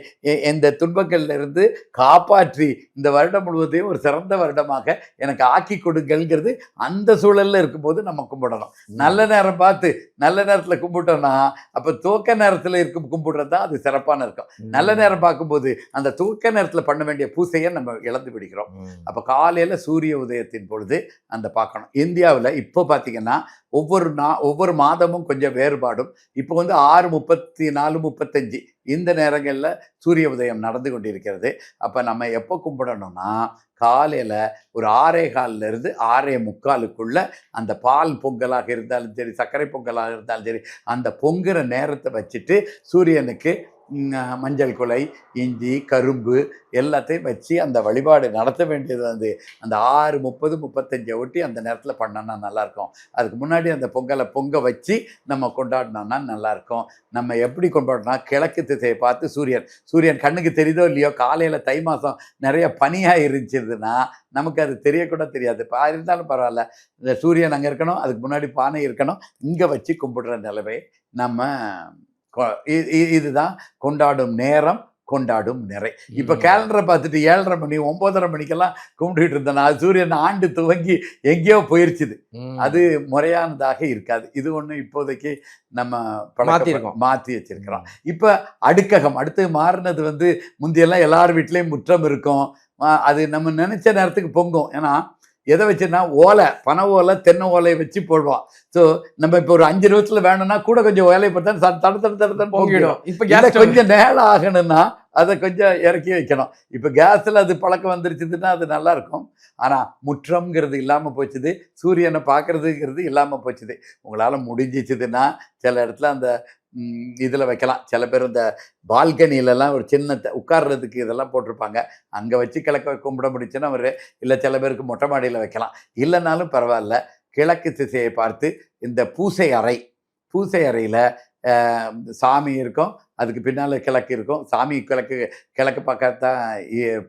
இந்த துன்பங்கள்ல இருந்து காப்பாற்றி இந்த வருடம் முழுவதையும் ஒரு சிறந்த வருடமாக எனக்கு ஆக்கி கொடுங்கள்ங்கிறது அந்த சூழலில் இருக்கும்போது நம்ம கும்பிடணும். நல்ல நேரம் பார்த்து நல்ல நேரத்தில் கும்பிட்டோம்னா அப்போ துவக்க நேரத்தில் கும்பிடுறது தான் அது சிறப்பான இருக்கும். நல்ல நேரம் பார்க்கும்போது அந்த துவக்க நேரத்தில் பண்ண வேண்டிய பூசையை நம்ம இழந்து விடுகிறோம். அப்போ காலையில் சூரிய உதயத்தின் பொழுது அந்த பார்க்கணும். இந்தியாவில் இப்போ பார்த்தீங்கன்னா ஒவ்வொரு மாதமும் கொஞ்சம் வேறுபாடும். இப்போ 6:34, 35 இந்த நேரங்களில் சூரிய உதயம் நடந்து கொண்டிருக்கிறது. அப்போ நம்ம எப்போ கும்பிடணும்னா காலையில் ஒரு 6:15 6:45 அந்த பால் பொங்கலாக இருந்தாலும் சரி, சர்க்கரை பொங்கலாக இருந்தாலும் சரி, அந்த பொங்குற நேரத்தை வச்சுட்டு சூரியனுக்கு மஞ்சள் குலை, இஞ்சி, கரும்பு எல்லாத்தையும் வச்சு அந்த வழிபாடு நடத்த வேண்டியது அந்த 6:30, 35 ஒட்டி அந்த நேரத்தில் பண்ணோன்னா நல்லாயிருக்கும். அதுக்கு முன்னாடி அந்த பொங்கலை பொங்க வச்சு நம்ம கொண்டாடினோன்னா நல்லாயிருக்கும். நம்ம எப்படி கொண்டாடினா கிழக்கு திசையை பார்த்து சூரியன் கண்ணுக்கு தெரியுதோ இல்லையோ, காலையில் தை மாதம் நிறைய பனியாக இருந்துச்சுன்னா நமக்கு அது தெரியக்கூட தெரியாது. இருந்தாலும் பரவாயில்ல, இந்த சூரியன் அங்கே இருக்கணும், அதுக்கு முன்னாடி பானை இருக்கணும், இங்கே வச்சு கும்பிடுற நிலைமை நம்ம இதுதான் கொண்டாடும் நேரம், கொண்டாடும் நிறை. இப்போ கேலண்டரை பார்த்துட்டு 7:30 மணி 9:30 மணிக்கெல்லாம் கும்பிட்டுட்டு இருந்தேன்னா அது சூரியன் ஆண்டு துவங்கி எங்கேயோ போயிருச்சுது. அது முறையானதாக இருக்காது. இது ஒன்று இப்போதைக்கு நம்ம மாற்றி வச்சிருக்கிறோம். இப்போ அடுக்ககம் அடுத்து மாறினது முந்தியெல்லாம் எல்லார் வீட்லேயும் முற்றம் இருக்கும். அது நம்ம நினைச்ச நேரத்துக்கு பொங்கும். ஏன்னா எதை வச்சுன்னா ஓலை, பனை ஓலை, தென்னை ஓலையை வச்சு போடுவோம். ஸோ நம்ம இப்போ ஒரு 5 நிமிஷத்தில் வேணும்னா கூட கொஞ்சம் ஓலையை பார்த்தா தடுத்து பொங்கிடும். இப்போ கொஞ்சம் நேரம் ஆகணும்னா அதை கொஞ்சம் இறக்கி வைக்கணும். இப்போ கேஸில் அது பழக்கம் வந்துருச்சுன்னா அது நல்லா இருக்கும். ஆனால் முற்றம்ங்கிறது இல்லாமல் போச்சுது, சூரியனை பார்க்கறதுங்கிறது இல்லாமல் போச்சுது. உங்களால் முடிஞ்சிச்சுதுன்னா சில இடத்துல அந்த இதில் வைக்கலாம். சில பேர் இந்த பால்கனிலெல்லாம் ஒரு சின்ன உட்கார்றதுக்கு இதெல்லாம் போட்டிருப்பாங்க, அங்கே வச்சு கிழக்க கும்பிட முடிச்சுன்னா இல்லை சில பேருக்கு மொட்டை மாடியில் வைக்கலாம். இல்லைனாலும் பரவாயில்ல, கிழக்கு திசையை பார்த்து இந்த பூசை அறையில் சாமி இருக்கும், அதுக்கு பின்னால் கிழக்கு இருக்கும். சாமி கிழக்கு பக்கத்தான்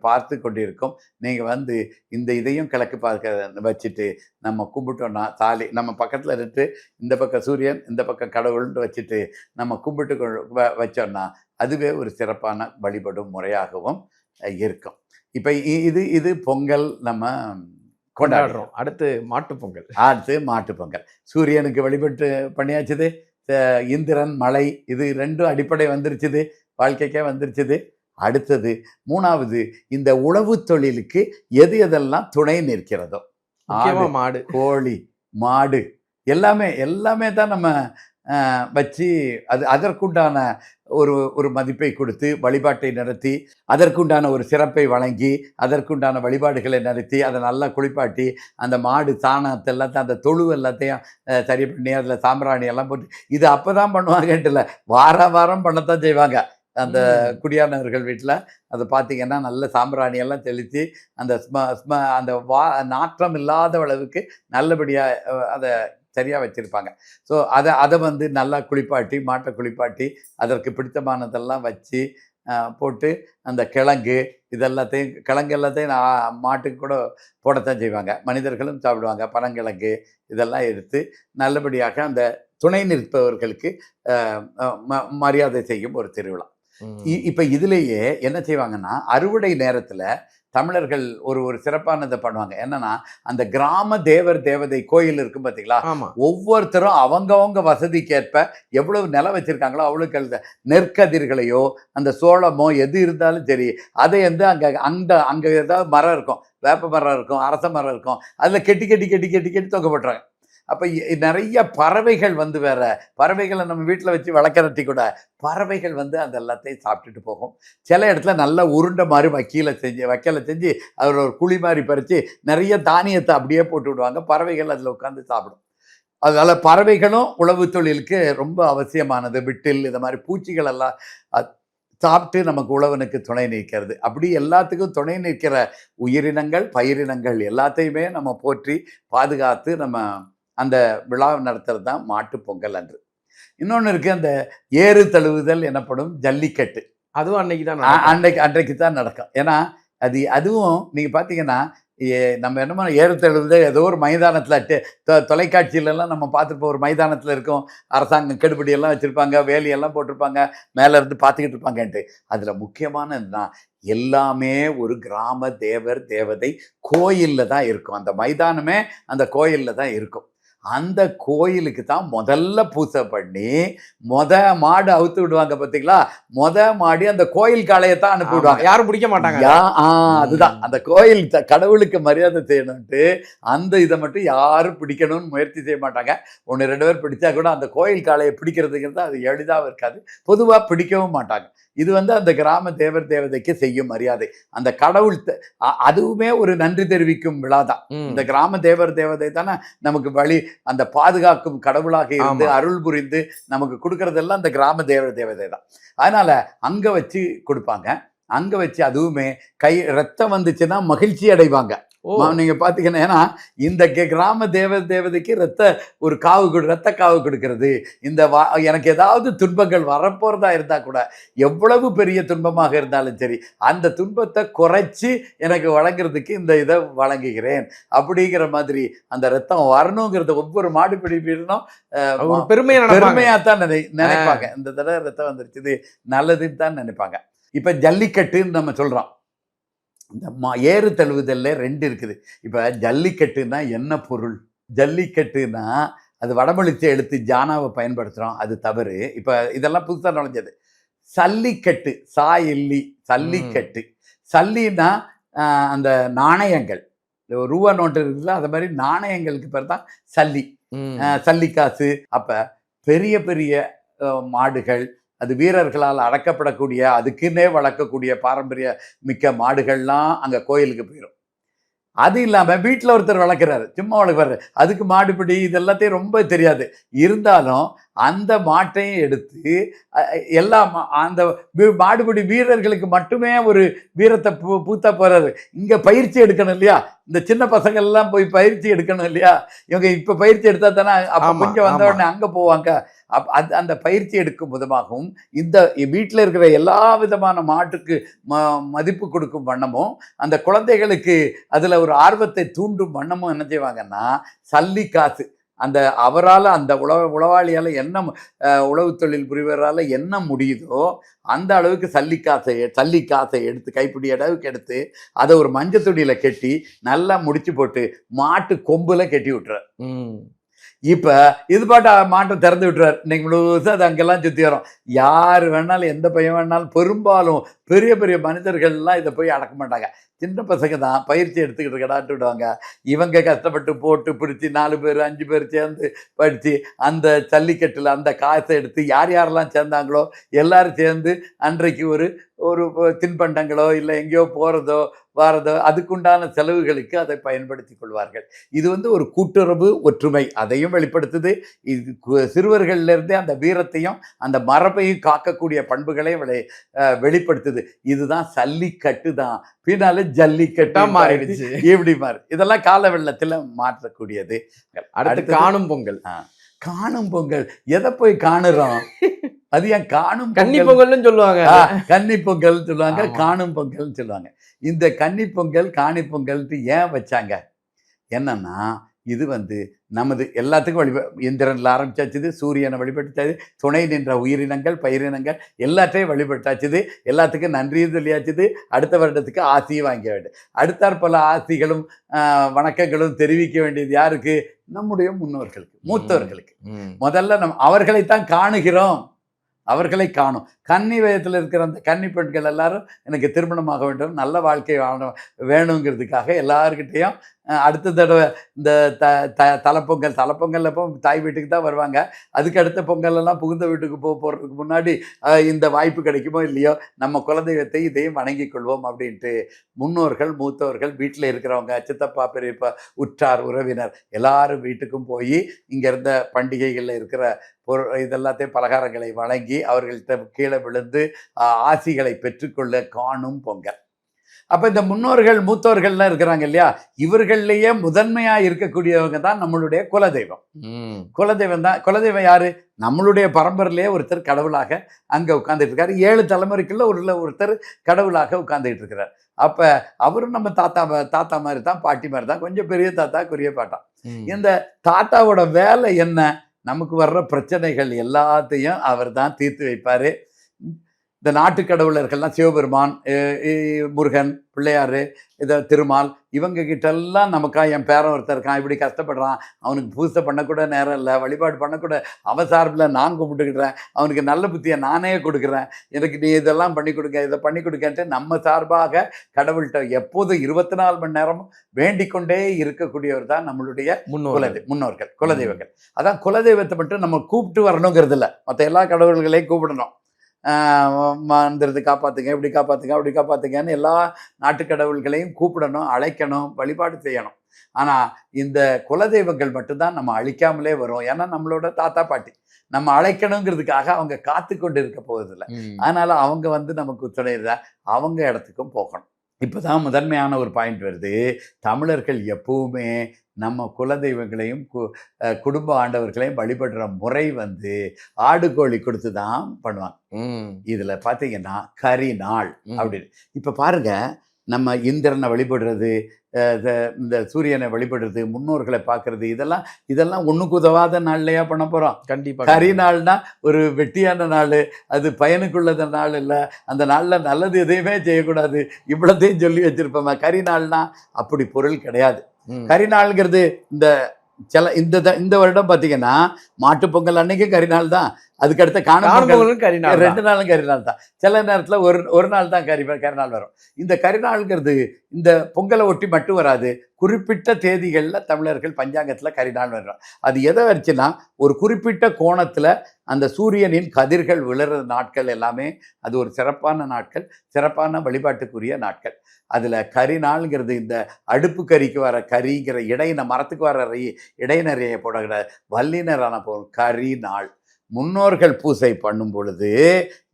பார்த்து கொண்டு இருக்கும். நீங்கள் இந்த இதையும் கிழக்கு பார்க்க வச்சுட்டு நம்ம கும்பிட்டோன்னா நம்ம பக்கத்தில் இருந்து இந்த பக்கம் சூரியன், இந்த பக்கம் கடவுள்னு வச்சுட்டு நம்ம கும்பிட்டு வச்சோன்னா அதுவே ஒரு சிறப்பான வழிபடும் முறையாகவும் இருக்கும். இப்போ இது பொங்கல் நம்ம கொண்டாடுறோம். அடுத்து மாட்டுப்பொங்கல். சூரியனுக்கு வழிபட்டு பண்ணியாச்சுது. இந்திரன், மழை, இது ரெண்டும் அடிப்படை வந்துருச்சுது, வாழ்க்கைக்கே வந்துருச்சுது. அடுத்தது 3வது இந்த உழவு தொழிலுக்கு எதெல்லாம் துணை நிற்கிறதோ, ஆடு, மாடு, கோழி, மாடு எல்லாமே தான் நம்ம வச்சு அதற்குண்டான ஒரு மதிப்பை கொடுத்து வழிபாட்டை நடத்தி, அதற்குண்டான ஒரு சிறப்பை வழங்கி, அதற்குண்டான வழிபாடுகளை நடத்தி, அதை நல்லா குளிப்பாட்டி, அந்த மாடு சாணத்தை எல்லாத்தையும் அந்த தொழு எல்லாத்தையும் சரி பண்ணி அதில் சாம்பிராணி எல்லாம் போட்டு, இது அப்போ தான் பண்ணுவாங்கன்ட்டு இல்லை, வாரம் பண்ணத்தான் செய்வாங்க. அந்த குடியானவர்கள் வீட்டில் அது பார்த்தீங்கன்னா நல்ல சாம்பிராணி எல்லாம் தெளித்து அந்த அந்த நாற்றம் இல்லாத அளவுக்கு நல்லபடியாக அதை சரியாக வச்சுருப்பாங்க. ஸோ அதை வந்து நல்லா குளிப்பாட்டி, மாட்டை குளிப்பாட்டி, அதற்கு பிடித்தமானதெல்லாம் வச்சு போட்டு அந்த கிழங்கு கிழங்கு எல்லாத்தையும் மாட்டுக்கு கூட போடத்தான் செய்வாங்க. மனிதர்களும் சாப்பிடுவாங்க. பனங்கிழங்கு இதெல்லாம் எடுத்து நல்லபடியாக அந்த துணை நிற்பவர்களுக்கு மரியாதை செய்யும் ஒரு திருவிழா. இப்போ இதுலேயே என்ன செய்வாங்கன்னா, அறுவடை நேரத்தில் தமிழர்கள் ஒரு சிறப்பானதை பண்ணுவாங்க. என்னன்னா, அந்த கிராம தேவர் தேவதை கோயில் இருக்கும் பார்த்தீங்களா, ஒவ்வொருத்தரும் அவங்கவங்க வசதிக்கேற்ப எவ்வளவு நிலம் வச்சிருக்காங்களோ அவ்வளோக்கு நெற்கதிர்களையோ அந்த சோளமோ எது இருந்தாலும் சரி, அதை வந்து அங்கே ஏதாவது மரம் இருக்கும், வேப்ப மரம் இருக்கும், அரச மரம் இருக்கும், அதில் கெட்டி கெட்டி கெட்டி கெட்டி கெட்டி தொங்க போட்டுறாங்க. அப்போ நிறைய பறவைகள் வந்து பறவைகளை நம்ம வீட்டில் வச்சு வளர்க்குறட்டி கூட பறவைகள் வந்து அந்த எல்லாத்தையும் சாப்பிட்டுட்டு போகும். சில இடத்துல நல்லா உருண்டை மாதிரி வைக்கலை செஞ்சு அதில் ஒரு குழி மாதிரி பறித்து நிறைய தானியத்தை அப்படியே போட்டு விடுவாங்க. பறவைகள் அதில் உட்காந்து சாப்பிடும். அதனால் பறவைகளும் உழவு தொழிலுக்கு ரொம்ப அவசியமானது. விட்டில் இந்த மாதிரி பூச்சிகள் எல்லாம் சாப்பிட்டு நமக்கு உழவனுக்கு துணை நிற்கிறது. அப்படி எல்லாத்துக்கும் துணை நிற்கிற உயிரினங்கள், பயிரினங்கள் எல்லாத்தையுமே நம்ம போற்றி பாதுகாத்து நம்ம அந்த விழா நடத்துறது தான் மாட்டு பொங்கல் அன்று. இன்னொன்று இருக்குது, அந்த ஏறு தழுவுதல் எனப்படும் ஜல்லிக்கட்டு. அதுவும் அன்றைக்கு தான் நடக்கும். ஏன்னா அதுவும் நீங்கள் பார்த்தீங்கன்னா, நம்ம என்னமோ ஏறு தழுவுதல் ஏதோ ஒரு மைதானத்தில் தொலைக்காட்சியிலலாம் நம்ம பார்த்துருப்போம். ஒரு மைதானத்தில் இருக்கும், அரசாங்கம் கெடுபடியெல்லாம் வச்சுருப்பாங்க, வேலியெல்லாம் போட்டிருப்பாங்க, மேலே இருந்து பார்த்துக்கிட்டு இருப்பாங்கன்ட்டு. அதில் முக்கியமானதுதான் எல்லாமே ஒரு கிராம தேவர் தேவதை கோயிலில் தான் இருக்கும். அந்த மைதானமே அந்த கோயிலில் தான் இருக்கும். அந்த கோயிலுக்கு தான் முதல்ல பூசை பண்ணி மாடு அவுத்து விடுவாங்க பார்த்தீங்களா, மாடி அந்த கோயில் காளையத்தான் அனுப்பி விடுவாங்க. யாரும் பிடிக்க மாட்டாங்க. அதுதான் அந்த கோயில் கடவுளுக்கு மரியாதை செய்யணும்ட்டு அந்த இதை மட்டும் யாரும் பிடிக்கணும்னு முயற்சி செய்ய மாட்டாங்க. 1-2 பேர் பிடிச்சா கூட அந்த கோயில் காளையை பிடிக்கிறதுங்கிறது அது எளிதாக இருக்காது, பொதுவாக பிடிக்கவும் மாட்டாங்க. இது வந்து அந்த கிராம தேவர் தேவதைக்கு செய்யும் மரியாதை. அந்த கடவுள் அதுவுமே ஒரு நன்றி தெரிவிக்கும் விழா தான். இந்த கிராம தேவர் தேவதை தானே நமக்கு வழி அந்த பாதுகாக்கும் கடவுளாக இருந்து அருள் புரிந்து நமக்கு கொடுக்கறதெல்லாம் அந்த கிராம தேவர் தேவதை தான். அதனால அங்க வச்சு கொடுப்பாங்க. அங்க வச்சு அதுவுமே ரத்தம் வந்துச்சுன்னா மகிழ்ச்சி அடைவாங்க. நீங்க பாத்தீங்கன்னா, ஏன்னா இந்த கிராம தேவதைக்கு ரத்த காவு கொடுக்கிறது. இந்த எனக்கு ஏதாவது துன்பங்கள் வரப்போறதா இருந்தா கூட, எவ்வளவு பெரிய துன்பமாக இருந்தாலும் சரி, அந்த துன்பத்தை குறைச்சி எனக்கு வழங்குறதுக்கு இந்த இதை வழங்குகிறேன் அப்படிங்கிற மாதிரி அந்த ரத்தம் வரணுங்கிறத ஒவ்வொரு மாடுபிடி வீரனும் பெருமையா தான் நினைப்பாங்க. இந்த தடவை ரத்தம் வந்துருச்சு நல்லதுன்னு தான் நினைப்பாங்க. இப்ப ஜல்லிக்கட்டுன்னு நம்ம சொல்றோம். இந்த ஏறு தழுவுதல்ல 2 இருக்குது. இப்போ ஜல்லிக்கட்டுன்னா என்ன பொருள்? ஜல்லிக்கட்டுன்னா அது வடமொழிச்ச எழுத்து ஜானாவை பயன்படுத்துகிறோம், அது தவறு. இப்போ இதெல்லாம் புதுசாக நுழைஞ்சது. சல்லிக்கட்டு, சல்லிக்கட்டு. சல்லின்னா அந்த நாணயங்கள், ரூபா நோட்டு இருக்குல்ல, அது மாதிரி நாணயங்களுக்கு பேர் தான் சல்லி, சல்லிக்காசு. அப்போ பெரிய பெரிய மாடுகள், அது வீரர்களால் அடக்கப்படக்கூடிய, அதுக்குன்னே வளர்க்கக்கூடிய பாரம்பரிய மிக்க மாடுகள்லாம் அங்கே கோயிலுக்கு போயிடும். அது இல்லாமல் வீட்டில் ஒருத்தர் வளர்க்குறாரு, சும்மா வளர்க்குறாரு, அதுக்கு மாடுபிடி இதெல்லாத்தையும் ரொம்ப தெரியாது. இருந்தாலும் அந்த மாட்டையும் எடுத்து எல்லாம் அந்த மாடுபிடி வீரர்களுக்கு மட்டுமே ஒரு வீரத்தை பூத்தா போறாரு. இங்கே பயிற்சி எடுக்கணும் இல்லையா, இந்த சின்ன பசங்கள்லாம் போய் பயிற்சி எடுக்கணும் இல்லையா. இவங்க இப்போ பயிற்சி எடுத்தா தானே அப்போ கொஞ்சம் வந்த உடனே அங்கே போவாங்க. அந்த பயிற்சி எடுக்கும் விதமாகவும் இந்த வீட்டில் இருக்கிற எல்லா விதமான மாட்டுக்கு மதிப்பு கொடுக்கும் வண்ணமும், அந்த குழந்தைகளுக்கு அதில் ஒரு ஆர்வத்தை தூண்டும் வண்ணமும் என்ன செய்வாங்கன்னா, சல்லி காசு, அந்த அவரால் அந்த உளவாளியால் என்ன உழவு தொழில் புரிவரால் என்ன முடியுதோ அந்த அளவுக்கு சல்லிக்காசை எடுத்து கைப்பிடி அளவுக்கு எடுத்து அதை ஒரு மஞ்சள் துணியில் கட்டி நல்லா முடிச்சு போட்டு மாட்டு கொம்புல கட்டி விட்டுறார். இப்போ இது பாட்டு மாட்டை திறந்து விட்டுறாரு. இன்னைக்கு முழுவதும் அது அங்கெல்லாம் சுற்றி வரும். யார் வேணாலும் எந்த பையன் வேணாலும், பெரும்பாலும் பெரிய பெரிய மனிதர்கள்லாம் இதை போய் அடக்க மாட்டாங்க. சின்ன பசங்க தான் பயிற்சி எடுத்துக்கிட்டு கடாட்டு விடுவாங்க. இவங்க கஷ்டப்பட்டு போட்டு பிடிச்சி 4 பேர் 5 பேர் சேர்ந்து படித்து அந்த ஜல்லிக்கட்டில் அந்த காசை எடுத்து யாரெல்லாம் சேர்ந்தாங்களோ எல்லாரும் சேர்ந்து அன்றைக்கு ஒரு தின்பண்டங்களோ இல்லை எங்கேயோ போகிறதோ வாரதோ அதுக்குண்டான செலவுகளுக்கு அதை பயன்படுத்தி கொள்வார்கள். இது ஒரு கூட்டுறவு ஒற்றுமை அதையும் வெளிப்படுத்துது. இது சிறுவர்களிலிருந்தே அந்த வீரத்தையும் அந்த மரபையும் காக்கக்கூடிய பண்புகளை வெளிப்படுத்துது. இதுதான் சல்லிக்கட்டு தான், பின்னால ஜல்லிக்கட்டா மாறிடுச்சு, இப்படி மாறி. இதெல்லாம் கால வெள்ளத்துல மாற்றக்கூடியது. அடுத்து காணும் பொங்கல். காணும் பொங்கல் எதை போய் காணுறோம்? அது ஏன் காணும் கன்னி பொங்கல்னு சொல்லுவாங்க, கன்னி பொங்கல் சொல்லுவாங்க, காணும் பொங்கல் சொல்லுவாங்க. இந்த கன்னி பொங்கல் காணி பொங்கல் ஏன் வச்சாங்க? என்னன்னா இது நமது எல்லாத்துக்கும் இந்திரன்ல ஆரம்பிச்சாச்சுது, சூரியனை வழிபட்டாச்சு, துணை நின்ற உயிரினங்கள் பயிரினங்கள் எல்லாத்தையும் வழிபட்டாச்சுது, எல்லாத்துக்கும் நன்றியும் சொல்லியாச்சுது. அடுத்த வருடத்துக்கு ஆசியும் வாங்க வேண்டும். அடுத்தாற் பல ஆசிகளும் வணக்கங்களும் தெரிவிக்க வேண்டியது யாருக்கு? நம்முடைய முன்னோர்களுக்கு, மூத்தவர்களுக்கு. முதல்ல அவர்களைத்தான் காணுகிறோம், அவர்களை காணும். கன்னி வயத்தில் இருக்கிற அந்த கன்னி பெண்கள் எல்லாரும் எனக்கு திருமணமாக வேண்டும், நல்ல வாழ்க்கை வேணுங்கிறதுக்காக எல்லாருக்கிட்டையும் அடுத்த தடவை இந்த தலைப்பொங்கல் அப்போ தாய் வீட்டுக்கு தான் வருவாங்க. அதுக்கு அடுத்த பொங்கல் எல்லாம் புகுந்த வீட்டுக்கு போகிறதுக்கு முன்னாடி இந்த வாய்ப்பு கிடைக்குமோ இல்லையோ நம்ம குலதெய்வத்தை இதையும் வணங்கி கொள்வோம் அப்படின்ட்டு முன்னோர்கள் மூத்தவர்கள் வீட்டில் இருக்கிறவங்க, சித்தப்பா பெரியப்பா உற்றார் உறவினர் எல்லாரும் வீட்டுக்கும் போய் இங்கே இருந்த பண்டிகைகளில் இருக்கிற இதெல்லாத்தையும் பலகாரங்களை வழங்கி அவர்கள்ட்ட கீழே விழுந்து ஆசிகளை பெற்றுக்கொள்ள காணும் பொங்கல். அப்போ இந்த முன்னோர்கள் மூத்தோர்கள்லாம் இருக்கிறாங்க இல்லையா, இவர்கள்லேயே முதன்மையாக இருக்கக்கூடியவங்க தான் நம்மளுடைய குலதெய்வம். குலதெய்வம் தான். குலதெய்வம் யாரு? நம்மளுடைய பரம்பரையிலேயே ஒருத்தர் கடவுளாக அங்கே உட்கார்ந்துட்டு இருக்காரு. 7 தலைமுறைக்குள்ள ஒருத்தர் கடவுளாக உட்கார்ந்துட்டு இருக்கிறார். அப்போ அவரும் நம்ம தாத்தா மாதிரி தான், பாட்டி மாதிரி தான், கொஞ்சம் பெரிய தாத்தா பெரிய பாட்டா. இந்த தாத்தாவோட வேலை என்ன? நமக்கு வர்ற பிரச்சனைகள் எல்லாத்தையும் அவர் தான் தீர்த்து வைப்பார். இந்த நாட்டு கடவுளர்கள்லாம் சிவபெருமான், முருகன், பிள்ளையார், திருமால், இவங்க கிட்டெல்லாம் நமக்காக என் பேரன் ஒருத்தர் இருக்கான், இப்படி கஷ்டப்படுறான், அவனுக்கு பூஜை பண்ணக்கூட நேரம் இல்லை, வழிபாடு பண்ணக்கூட அவன் சார்பில் நான் கும்பிட்டுக்கிட்டேன், அவனுக்கு நல்ல புத்தியை நானே கொடுக்குறேன், எனக்கு நீ இதெல்லாம் பண்ணி கொடுங்க, இதை பண்ணி கொடுக்கன்ட்டு நம்ம சார்பாக கடவுள்கிட்ட எப்போதும் 24 மணி நேரமும் வேண்டிக் கொண்டே இருக்கக்கூடியவர் தான் நம்மளுடைய முன்னோர்கள், குலதெய்வங்கள். அதான் குலதெய்வத்தை மட்டும் நம்ம கூப்பிட்டு வரணுங்கிறது இல்லை, மற்ற எல்லா கடவுள்களையும் கூப்பிடணும். மந்திரத்தை காப்பாற்றுங்க, இப்படி காப்பாற்றுங்க, அப்படி காப்பாற்றுங்கன்னு எல்லா நாட்டு கடவுள்களையும் கூப்பிடணும், அழைக்கணும், வழிபாடு செய்யணும். ஆனால் இந்த குலதெய்வங்கள் மட்டும்தான் நம்ம அழிக்காமலே வரும். ஏன்னா நம்மளோட தாத்தா பாட்டி நம்ம அழைக்கணுங்கிறதுக்காக அவங்க காத்து கொண்டு இருக்க போவதில்லை. அதனால அவங்க நமக்கு துணையில அவங்க இடத்துக்கும் போகணும். இப்போதான் முதன்மையான ஒரு பாயிண்ட் வருது. தமிழர்கள் எப்பவுமே நம்ம குலதெய்வங்களையும் குடும்ப ஆண்டவர்களையும் வழிபடுற முறை ஆடு கோழி கொடுத்து தான் பண்ணுவாங்க. இதுல பாத்தீங்கன்னா கரி நாள் அப்படின்னு. இப்ப பாருங்க, நம்ம இந்திரனை வழிபடுறது, இந்த சூரியனை வழிபடுறது, முன்னோர்களை பார்க்கறது, இதெல்லாம் ஒண்ணுக்கு உதவாத நாள்லையா பண்ண போறோம்? கண்டிப்பா. கரி நாள்னா ஒரு வெட்டியான நாள், அது பயனுக்குள்ளத நாள் இல்லை, அந்த நாள்ல நல்லது எதையுமே செய்யக்கூடாது, இவ்வளத்தையும் சொல்லி வச்சிருப்போம். கரி நாள்னா அப்படி பொருள் கிடையாது. கரிநாள்ங்கிறது இந்த வருடம் பார்த்தீங்கன்னா மாட்டு பொங்கல் அன்னைக்கு கரிநாள் தான், அதுக்கடுத்த காணும் பொங்கல் 2 நாளும் கரிநாள் தான். சில நேரத்தில் ஒரு நாள் தான் கரிநாள் வரும். இந்த கரிநாள்ங்கிறது இந்த பொங்கலை ஒட்டி மட்டும் வராது, குறிப்பிட்ட தேதிகளில் தமிழர்கள் பஞ்சாங்கத்தில் கரிநாள் வரும். அது எதை வச்சுன்னா ஒரு குறிப்பிட்ட கோணத்தில் அந்த சூரியனின் கதிர்கள் விழுற நாட்கள் எல்லாமே அது ஒரு சிறப்பான நாட்கள், சிறப்பான வழிபாட்டுக்குரிய நாட்கள். அதில் கரிநாள்ங்கிறது இந்த அடுப்பு கறிக்கு வர கரிங்கிற மரத்துக்கு வர இடைநறையை போடுகிற வல்லினரான கரி நாள். முன்னோர்கள் பூசை பண்ணும் பொழுது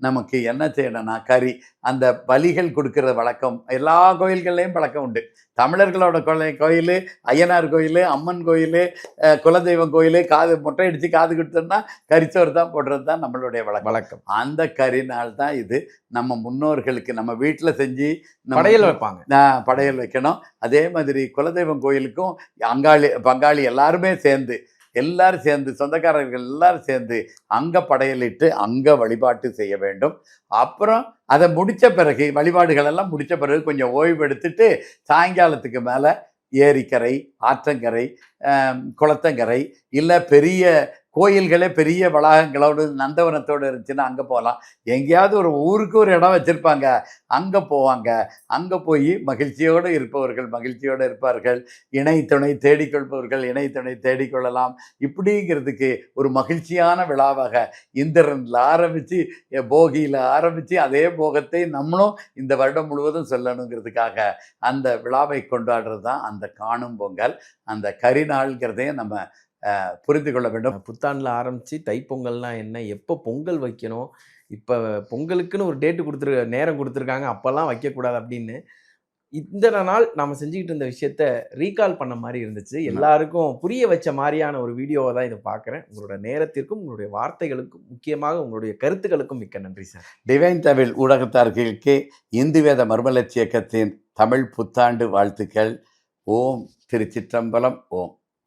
நமக்கு என்ன செய்யணும்னா கறி, அந்த பலிகள் கொடுக்கிற வழக்கம் எல்லா கோயில்கள்லையும் பழக்கம் உண்டு. தமிழர்களோட கோயில், ஐயனார் கோயில், அம்மன் கோயில், குலதெய்வம் கோயில், மொட்டை அடித்து காது கொடுத்தோம்னா கறிச்சோறு தான் போடுறது தான் நம்மளுடைய வழக்கம். அந்த கறி நாள் தான் இது. நம்ம முன்னோர்களுக்கு நம்ம வீட்டில் செஞ்சு படையல் வைப்பாங்க, படையல் வைக்கணும். அதே மாதிரி குலதெய்வம் கோயிலுக்கும் பங்காளி எல்லாரும் சேர்ந்து சொந்தக்காரர்கள் எல்லாரும் சேர்ந்து அங்கே படையலிட்டு அங்கே வழிபாட்டு செய்ய வேண்டும். அப்புறம் அதை முடித்த பிறகு, வழிபாடுகள் எல்லாம் முடித்த பிறகு கொஞ்சம் ஓய்வு எடுத்துட்டு சாயங்காலத்துக்கு மேலே ஏரிக்கரை, ஆற்றங்கரை, குளத்தங்கரை, இல்லை பெரிய கோயில்களே பெரிய வளாகங்களோடு நந்தவனத்தோடு இருந்துச்சுன்னா அங்கே போகலாம். எங்கேயாவது ஒரு ஊருக்கு ஒரு இடம் வச்சுருப்பாங்க, அங்கே போவாங்க. அங்கே போய் மகிழ்ச்சியோடு இருப்பவர்கள் மகிழ்ச்சியோடு இருப்பார்கள், இணை துணை தேடிக்கொள்பவர்கள் இணை துணை தேடிக்கொள்ளலாம். இப்படிங்கிறதுக்கு ஒரு மகிழ்ச்சியான விழாவாக இந்திரனில் ஆரம்பித்து போகியில் ஆரம்பித்து அதே போகத்தை நம்மளும் இந்த வருடம் முழுவதும் சொல்லணுங்கிறதுக்காக அந்த விழாவை கொண்டாடுறது தான் அந்த காணும் பொங்கல். அந்த கரிநாள்ங்கிறதையும் நம்ம புரிந்து கொள்ள வேண்டும். புத்தாண்டில் ஆரம்பித்து தைப்பொங்கல்னா என்ன, எப்போ பொங்கல் வைக்கணும், இப்போ பொங்கலுக்குன்னு ஒரு டேட்டு நேரம் கொடுத்துருக்காங்க, அப்போல்லாம் வைக்கக்கூடாது அப்படின்னு இந்த நாள் நாம் செஞ்சுக்கிட்டு இருந்த விஷயத்த ரீகால் பண்ண மாதிரி இருந்துச்சு. எல்லாருக்கும் புரிய வச்ச மாதிரியான ஒரு வீடியோவை தான் இதை பார்க்குறேன். உங்களோட நேரத்திற்கும் உங்களுடைய வார்த்தைகளுக்கும் முக்கியமாக உங்களுடைய கருத்துக்களுக்கும் மிக்க நன்றி சார். டிவைன் தமிழ் ஊடகத்தார்களுக்கு இந்து வேத மர்மலட்சி இயக்கத்தின் தமிழ் புத்தாண்டு வாழ்த்துக்கள். ஓம் திருச்சிற்றம்பலம். ஓம்.